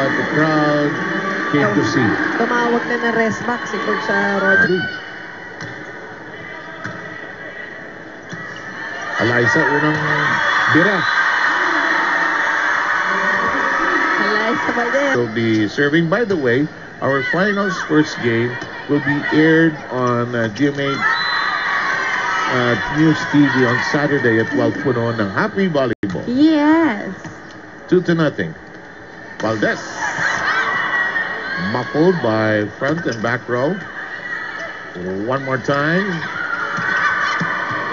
what the crowd came to see. Tumawag na ng resmax si Coach Roger. Alyssa, unang bira. Alyssa Valdez. Will be serving. By the way, our finals first game will be aired on GMA News TV on Saturday at 12 puno ng Happy Volleyball. Yes. 2-0. Valdez. Muffled by front and back row. One more time.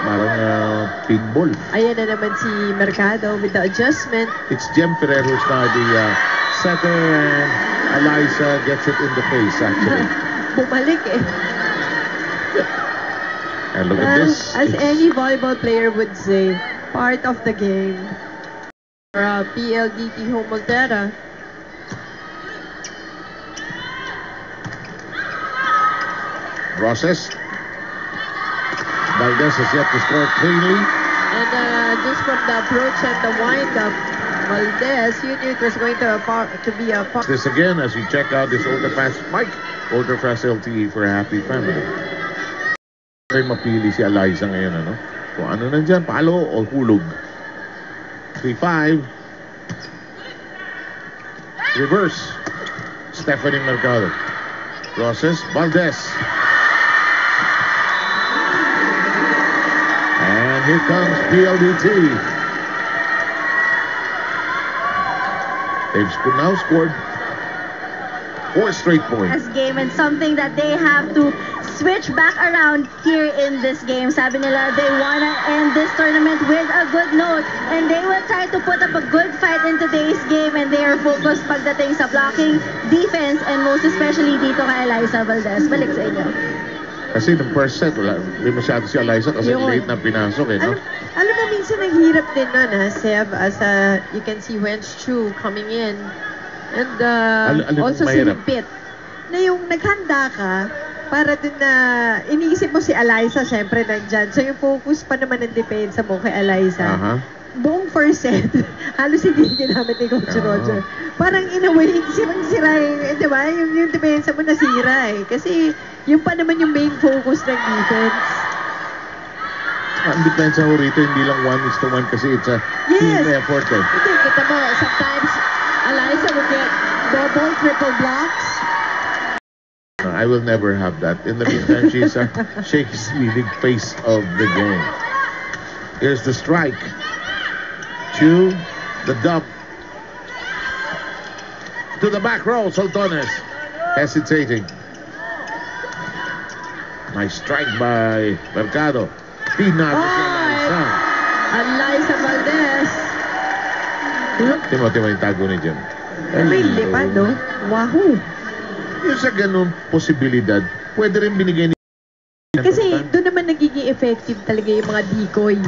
Parang pinball. Ayan na naman si Mercado with the adjustment. It's Jem Ferrer who's now the setter, and Alyssa gets it in the face actually. Bumalik eh. And look at this. As any volleyball player would say, part of the game. For PLDT Homolterra. Process. Valdez has yet to score cleanly. And just from the approach and the wind-up, Valdez, you knew it was going to be a... This again as we check out this Ultrafast mic. Ultrafast LTE for a happy family. Ay mapili si Alyssa ngayon, ano? Kung ano nandyan, palo o hulog. 3-5. Reverse. Stephanie Mercado. Process. Valdez. And here comes PLDT. They've now scored 4 straight points. Game and something that they have to switch back around here in this game. Sabi nila, they wanna end this tournament with a good note, and they will try to put up a good fight in today's game, and they are focused pagdating sa blocking, defense, and most especially dito kay Alyssa Valdez. Balik sa inyo. Kasi ng first set, wala, hindi masyado si Alyssa kasi late na pinasok eh, no? Alam mo, minsan naghirap din nun, Seb, as you can see Wench Chu coming in. And also si Lipit. Na yung naghanda ka, para dun na, iniisip mo si Alyssa, syempre nandyan. So yung focus pa naman ng depensa mo kay Alyssa. Buong first set, halos hindi ginamit ni Coach Roger. Parang in a way, sirang-sira yung, di ba? Yung depensa mo nasira eh. Kasi yung pa naman yung main focus ng defense. Ang depensa ko rito, hindi lang 1-1 kasi it's a team effort eh. Hindi, kita mo, sometimes Alyssa will get double, triple blocks. I will never have that. In the meantime, she's leading face of the game. Here's the strike. To the dump. To the back row, Soltones. Hesitating. Nice strike by Mercado. Pinado si Alyssa. Alyssa Valdez. Timo yung tago ni Jim. May lipad, no? Wahoo! Yung sa ganun posibilidad, pwede rin binigay ni... Kasi doon naman nagiging effective talaga yung mga decoy.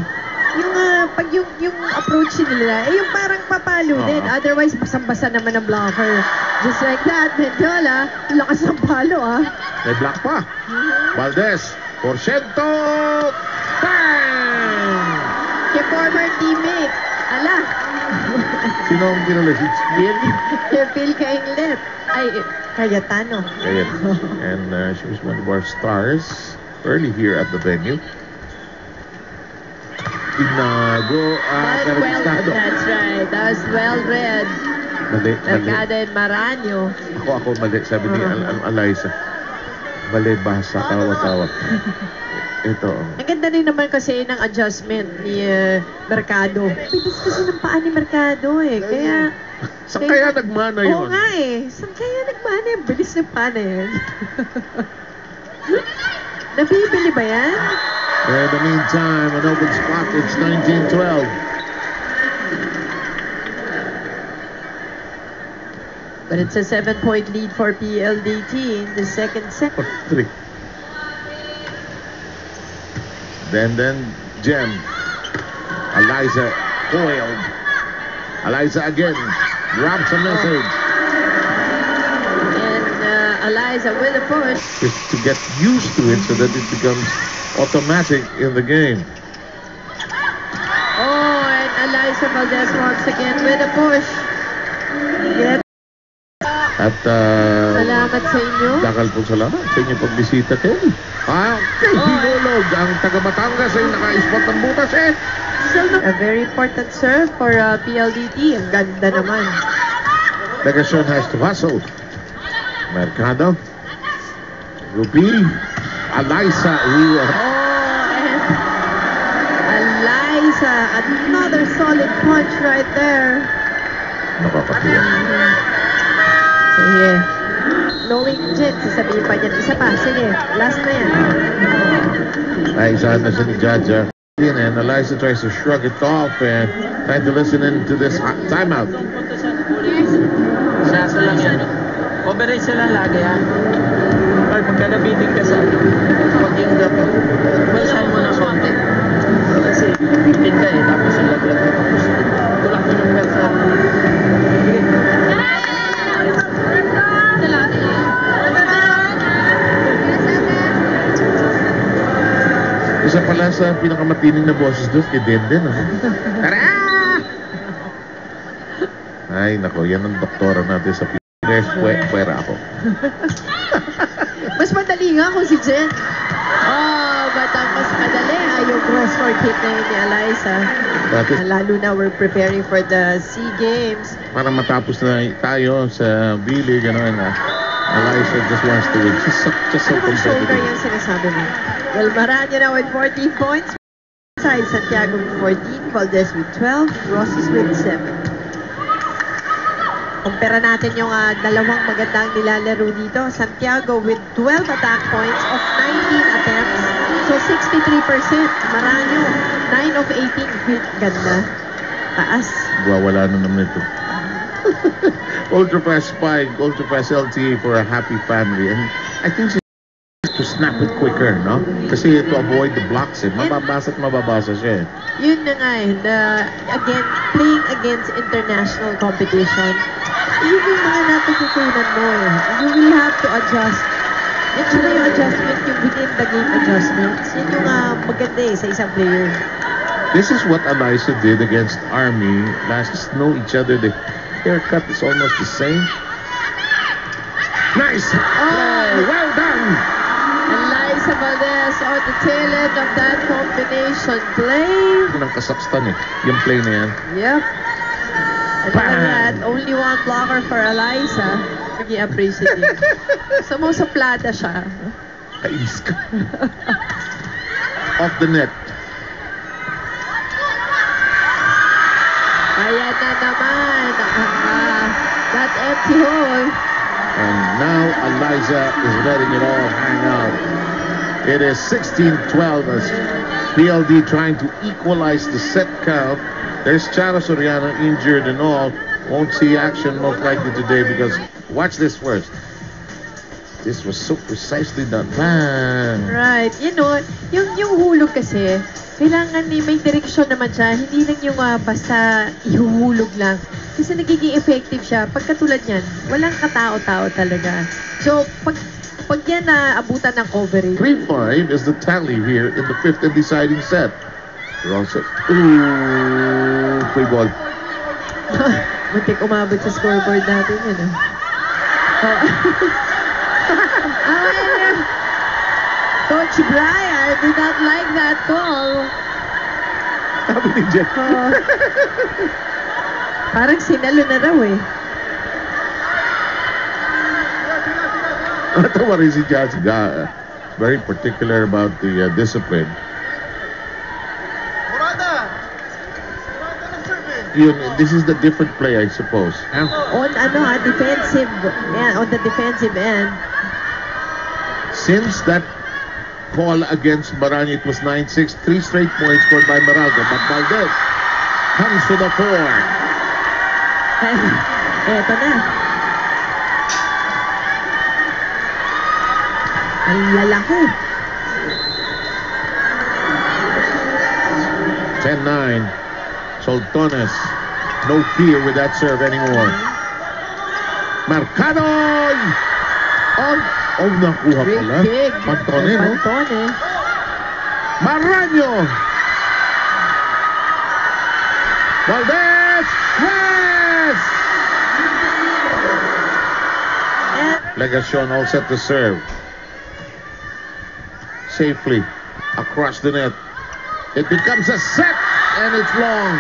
Yung pag yung approach nila, yung parang papalo din. Otherwise, basang-basa naman ang blocker. Just like that, Mendiola, lakas ng palo, May block pa. Valdez, porsyento! Bang! Yung former teammate, ala. Sino ang kinulit? Phil? Yung Phil Kainglet. Ay, Cayetano. And she was one of our stars early here at the venue. Tinago Carabistado. That's right. That was well read. Mercado and Maranyo. Ako mali. Sabi ni Alyssa. Mali basa. Tawa-tawa. Ito. Ang ganda rin naman kasi ng adjustment ni Mercado. Bilis kasi ng paa ni Mercado eh. Kaya... Saan kaya nagmana yun? Oo nga eh. Saan kaya nagmana yun? Bilis ng paa na yun. Nabibili ba yan? In the meantime, an open spot. It's 19-12. But it's a 7-point lead for PLDT in the second set. 3. Then Jem. Alyssa coiled. Alyssa again. Drops a message. And Alyssa with a push. Just to get used to it so that it becomes automatic in the game. Oh, and Alyssa Valdez once again with a push. Get At salamat sa inyo. dakal po salamat sa inyong pagbisita, Kelly. Kay Hinulog, ang taga Batangas ay naka-spot ng butas A very important serve for PLDT. Ang ganda naman. Legacion has to hustle. Mercado. Ruby. Alyssa. And Alyssa, another solid punch right there. Nakakatuwa. Sige. Knowing Jen, sasabihin pa niyan, isa pa. Sige, last na yan. Ay, isa na siya ni Jaja. And Alyssa tries to shrug it off and trying to listen into this timeout. Saso lang yan. Overage lang lagi ha. Or pagka nabiting ka sa pag yung dapat, masan mo na konti. Kasi bitin ka tapos yung laglag mo. Tapos tulak mo ng pesa. Isa pala sa pinakamatining na boses doon, kay Denden. Tara! Ay, nako, yan ang doktora natin sa Pires. Pwera ako. Mas madali nga kung si Jen. But ang mas madali ay yung cross-court hit na yun ni Alyssa. Lalo na we're preparing for the SEA Games. Para matapos na tayo sa Billy, gano'n na. Alyssa just wants to win. Just so Ano shoulder competitive. yung sinasabi mo? Well, Marano now with 14 points. Side Santiago with 14, Valdez with 12, Rosas with 7. Kumpara natin yung dalawang magandang nilalaro dito. Santiago with 12 attack points of 19 attempts. So 63%. Marano, 9 of 18. Ganda. Taas. Wala na naman ito. Ultra fast spike, ultra fast LTE for a happy family. And I think she has to snap it quicker, no? Kasi to avoid the blocks, mababasa siya. Yun na nga again, playing against international competition, yun yung mga natututunan mo You will have to adjust. Yan sila yung adjustment, yung within the game adjustments. Yan yung maganda sa isang player. This is what Alyssa did against Army. Last know each other. The haircut is almost the same. Nice! Well done! Alyssa Valdez on the tail end of that combination play. Ng Kazakhstan yung play na yan. Yep. And look at that, only one blocker for Alyssa. Naging appreciative. Sumusuplada siya. Kainis ka. Off the net. Ayan na naman. That empty hole. And now Alyssa is letting it all hang out. It is 16-12 as PLD trying to equalize the set count. There's Charo Soriano injured and all. Won't see action most likely today because watch this first. This was so precisely done. Man. Right. You know, yung hulog kasi, kailangan may direksyon naman siya. Hindi lang yung basta ihuhulog lang. Kasi nagiging effective siya. Pagkatulad niyan, walang katao-tao talaga. So, pag yan abutan ng coverage. 3-5 is the tally here in the 5th and deciding set. Rosas. Ooh, free ball. Muntik umabot sa scoreboard natin yun. Coach Brian did not like that call. Sabi ni Jen. Parang sinalo na raw Natawa rin si Jazz. Very particular about the discipline. This is the different play, I suppose. On defensive, on the defensive end. Since that call against Marano, it was 9-6, 3 straight points scored by Maraldo. But Valdez comes to the fore. Eto na. Ang lalaki. 10-9. Soltones, no fear with that serve anymore. Mercado! Nakuha pala. Pantone, no? Pantone. Marano! Valdez! Yes! Legacion all set to serve. Safely across the net. It becomes a set, and it's long.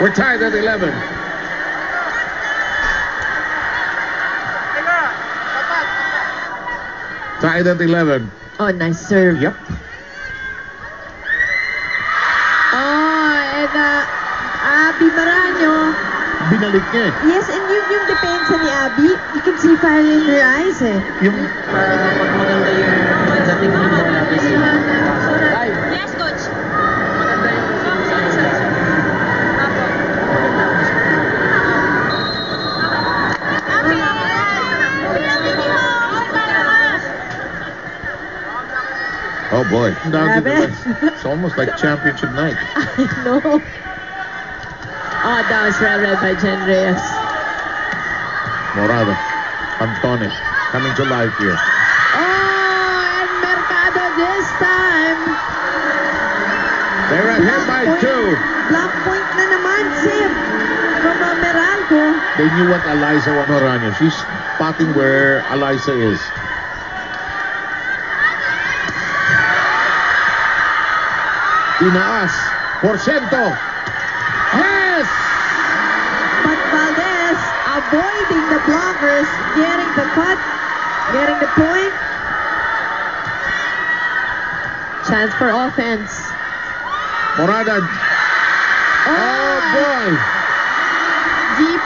We're tied at 11. Tied at 11. Oh, nice serve. Yep. Oh, and Abby Maraño. Binalik niya eh. Yes, and yung depensa ni Abby, you can see fire in her eyes eh. Yung Pag maganda yung dating ng bola kasi ay, Yes, coach. maganda yung oh boy. Grabe. It's almost like championship night. I know. Oh, that was well read by Jen Reyes. Morada. Antone. Coming to life here. Oh, and Mercado this time. They're ahead by 2. Block point na naman, save from Meralco. They knew what Eliza Morano. She's spotting where Eliza is. Tinaas. Porcento. Yes! But Valdez avoiding the blockers, getting the cut, getting the point. Chance for offense. Morada. Oh boy! Deep